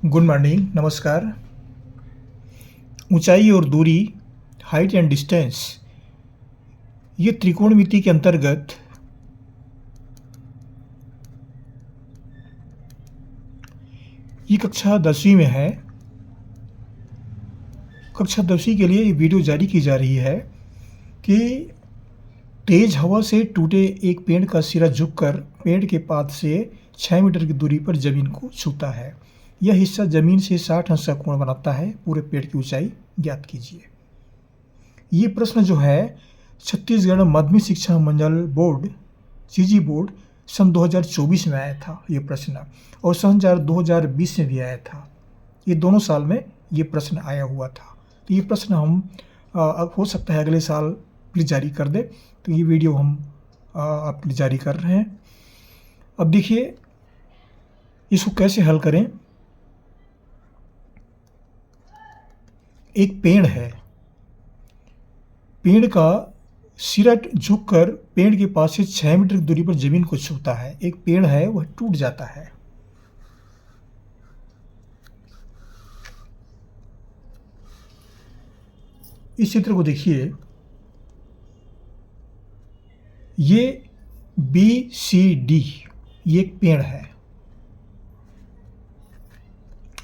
Good morning, नमस्कार। ऊंचाई और दूरी, हाइट एंड डिस्टेंस, ये त्रिकोणमिति के अंतर्गत ये कक्षा 10वीं में है। कक्षा 10वीं के लिए ये वीडियो जारी की जा रही है कि तेज हवा से टूटे एक पेड़ का सिरा झुककर पेड़ के पात से 6 मीटर की दूरी पर जमीन को छूता है। यह हिस्सा जमीन से 60 अंश का कोण बनाता है। पूरे पेड़ की ऊंचाई ज्ञात कीजिए। ये प्रश्न जो है छत्तीसगढ़ माध्यमिक शिक्षा मंडल बोर्ड सीजी बोर्ड सन 2024 में आया था ये प्रश्न, और सन 2020 में भी आया था। ये दोनों साल में ये प्रश्न आया हुआ था। तो ये प्रश्न हम अब हो सकता है अगले साल प्लीज़ जारी कर दे। तो ये वीडियो हम आपके लिए जारी कर रहे हैं। अब देखिए इसको कैसे हल करें। एक पेड़ है, पेड़ का सिरा झुककर पेड़ के पास से 6 मीटर की दूरी पर जमीन को छूता है। एक पेड़ है वह टूट जाता है। इस चित्र को देखिए, ये BCD ये एक पेड़ है।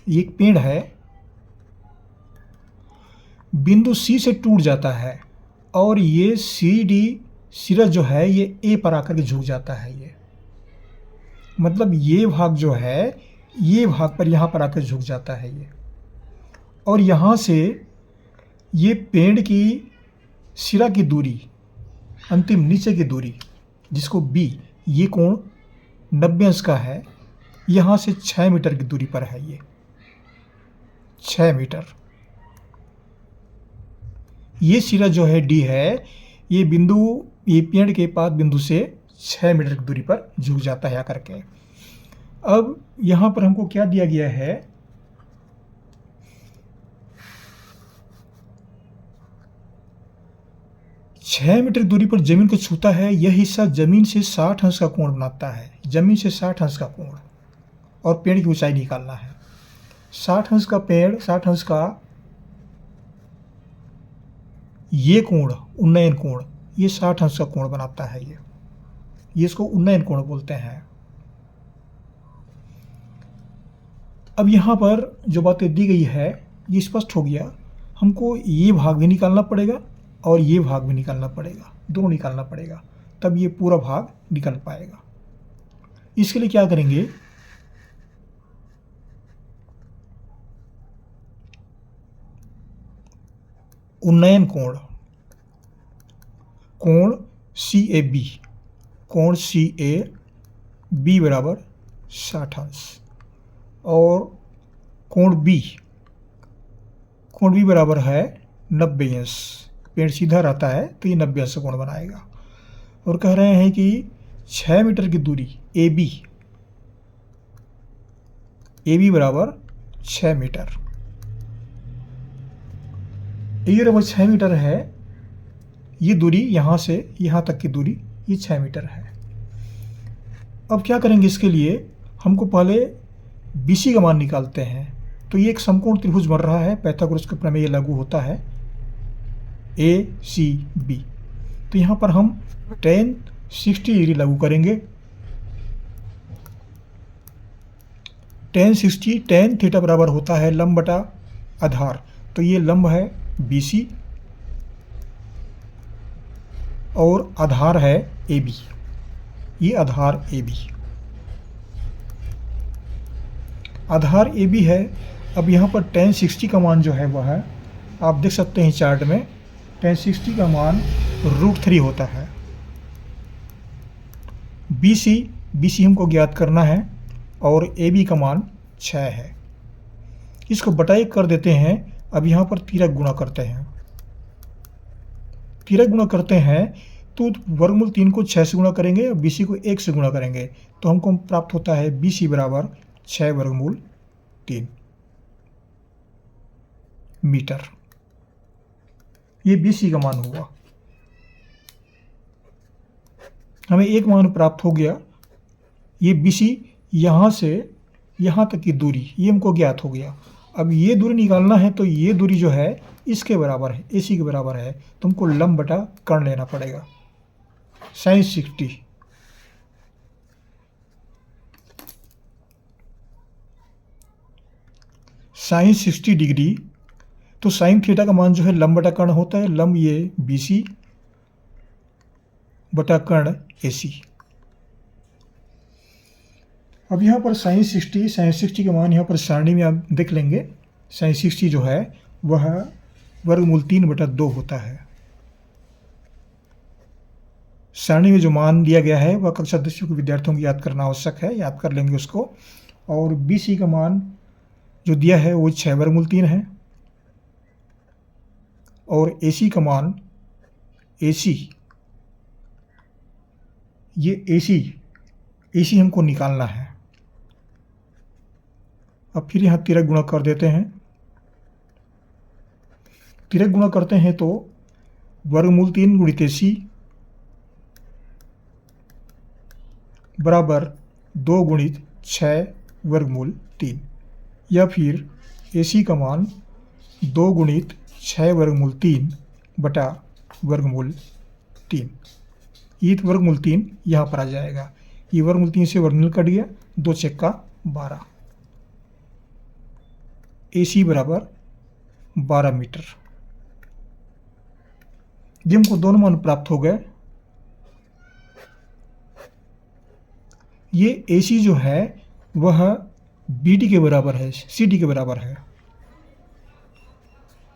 ये एक पेड़ है, बिंदु C से टूट जाता है और ये CD सिरा जो है ये A पर आकर के झुक जाता है। ये मतलब ये भाग जो है ये भाग पर यहाँ पर आकर झुक जाता है ये, और यहाँ से ये पेड़ की सिरा की दूरी, अंतिम नीचे की दूरी जिसको B, ये कोण 90 अंश का है। यहाँ से 6 मीटर की दूरी पर है ये 6 मीटर। ये सिरा जो है D है, ये बिंदु, ये पेड़ के पास बिंदु से 6 मीटर की दूरी पर झुक जाता है आकर के। अब यहाँ पर हमको क्या दिया गया है, छह मीटर की दूरी पर जमीन को छूता है। यह हिस्सा जमीन से 60 अंश का कोण बनाता है। जमीन से 60 अंश का कोण, और पेड़ की ऊंचाई निकालना है। 60 अंश का पेड़, 60 अंश का ये कोण, उन्नयन कोण, ये 60 अंश का कोण बनाता है। ये इसको उन्नयन कोण बोलते हैं। अब यहाँ पर जो बातें दी गई है ये स्पष्ट हो गया। हमको ये भाग भी निकालना पड़ेगा और ये भाग भी निकालना पड़ेगा, दोनों निकालना पड़ेगा, तब ये पूरा भाग निकल पाएगा। इसके लिए क्या करेंगे, उन्नयन कोण, कोण CAB, कोण CAB बराबर 60 अंश, और कोण B, कोण B बराबर है 90 अंश। पेड़ सीधा रहता है तो ये 90 अंश का कोण बनाएगा। और कह रहे हैं कि 6 मीटर की दूरी AB बराबर 6 मीटर। ये बराबर 6 मीटर है। ये दूरी यहाँ से यहाँ तक की दूरी ये 6 मीटर है। अब क्या करेंगे, इसके लिए हमको पहले BC का मान निकालते हैं। तो ये एक समकोण त्रिभुज बन रहा है, पाइथागोरस का प्रमेय लागू होता है, ACB। तो यहाँ पर हम tan 60 डिग्री लागू करेंगे। tan 60, tan थीटा बराबर होता है लंब बटा आधार। तो ये लंब है BC और आधार है AB। ये आधार AB, आधार AB है। अब यहाँ पर tan 60 का मान जो है वह है, आप देख सकते हैं चार्ट में, tan 60 का मान √3 होता है। BC हमको ज्ञात करना है और AB का मान 6 है। इसको बटा 1 कर देते हैं। अब यहाँ पर तिरक गुणा करते हैं। तिरक गुणा करते हैं तो वर्गमूल 3 को 6 से गुणा करेंगे और BC को 1 से गुणा करेंगे तो हमको प्राप्त होता है BC बराबर 6 वर्गमूल 3 मीटर। ये BC का मान हुआ। हमें एक मान प्राप्त हो गया। ये BC यहाँ से यहाँ तक की दूरी ये हमको ज्ञात हो गया। अब ये दूरी निकालना है तो ये दूरी जो है इसके बराबर है, AC के बराबर है, तो हमको लंब बटा कर्ण लेना पड़ेगा। sin 60 sin 60 डिग्री, तो साइन थीटा का मान जो है लंब बटा कर्ण होता है, लंब ये BC बटा कर्ण AC। अब यहाँ पर sin 60 के मान यहाँ पर सारणी में आप देख लेंगे। sin 60 जो है वह वर्गमूल 3/2 होता है। सारणी में जो मान दिया गया है वह कक्षा 10वीं के विद्यार्थियों को याद करना आवश्यक है, याद कर लेंगे उसको। और BC का मान जो दिया है वो 6/3 है, और AC का मान AC हमको निकालना है। अब फिर यहाँ तिरक गुणा कर देते हैं। तिरक गुणा करते हैं तो वर्गमूल 3 गुणित AC बराबर 2 गुणित 6 वर्गमूल 3, या फिर AC का मान 2 गुणित 6 वर्गमूल 3 बटा वर्गमूल 3। ये वर्गमूल 3 यहाँ पर आ जाएगा। ये वर्गमूल 3 से वर्गमूल कट गया, 2 छक्का 12, AC बराबर 12 मीटर। ये हमको दोनों मान प्राप्त हो गए। ये AC जो है वह BD के बराबर है, CD के बराबर है,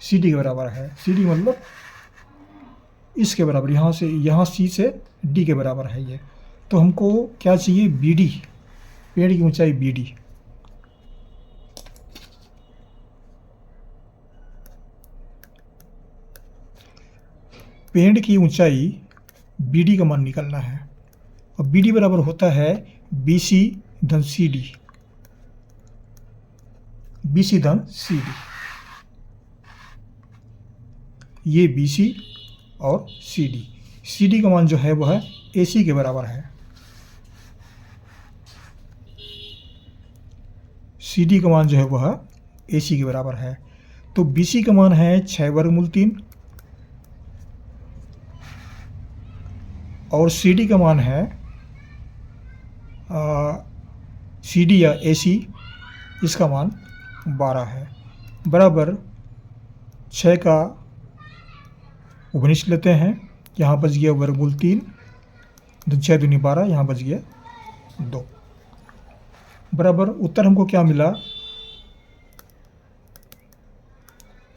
CD के बराबर है। CD मतलब इसके बराबर, यहाँ से यहाँ C से D के बराबर है ये। तो हमको क्या चाहिए? BD, पेड़ की ऊंचाई BD। पेड़ की ऊंचाई BD का मान निकालना है, और BD बराबर होता है BC धन CD, BC धन CD। ये BC और CD का मान जो है वह AC के बराबर है। CD का मान जो है वह AC के बराबर है। तो BC का मान है 6 वर्गमूल 3, और CD का मान है CD या AC, इसका मान 12 है, बराबर 6 का उभनिष्ठ लेते हैं। यहाँ बच गया वर्गमूल 3, 6 दूनी 12, यहाँ बच गया 2, बराबर उत्तर हमको क्या मिला?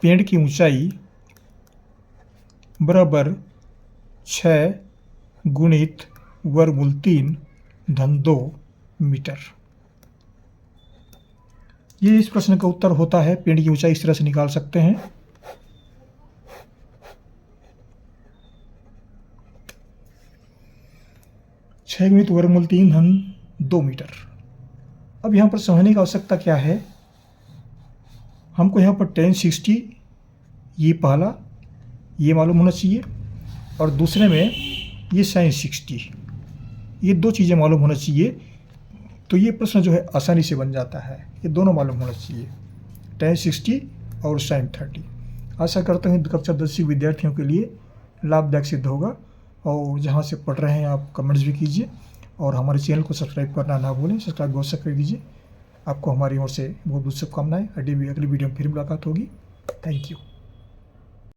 पेड़ की ऊंचाई बराबर 6 गुणित वर्गमूल 3 धन 2 मीटर। ये इस प्रश्न का उत्तर होता है। पेड़ की ऊंचाई इस तरह से निकाल सकते हैं। छः गुणित वर्गमूल 3 धन 2 मीटर। अब यहाँ पर समझने की आवश्यकता क्या है? हमको यहाँ पर tan 60 ये पहला ये मालूम होना चाहिए, और दूसरे में ये sin 60, ये दो चीज़ें मालूम होना चाहिए। तो ये प्रश्न जो है आसानी से बन जाता है। ये दोनों मालूम होना चाहिए, tan 60 और sin 30। आशा करता हूँ कक्षा 10वीं विद्यार्थियों के लिए लाभदायक सिद्ध होगा। और जहाँ से पढ़ रहे हैं आप कमेंट्स भी कीजिए, और हमारे चैनल को सब्सक्राइब करना ना भूलें। सब्सक्राइब अवश्य कर दीजिए। आपको हमारी ओर से बहुत बहुत शुभकामनाएं। अगली वीडियो में फिर मुलाकात होगी। Thank you.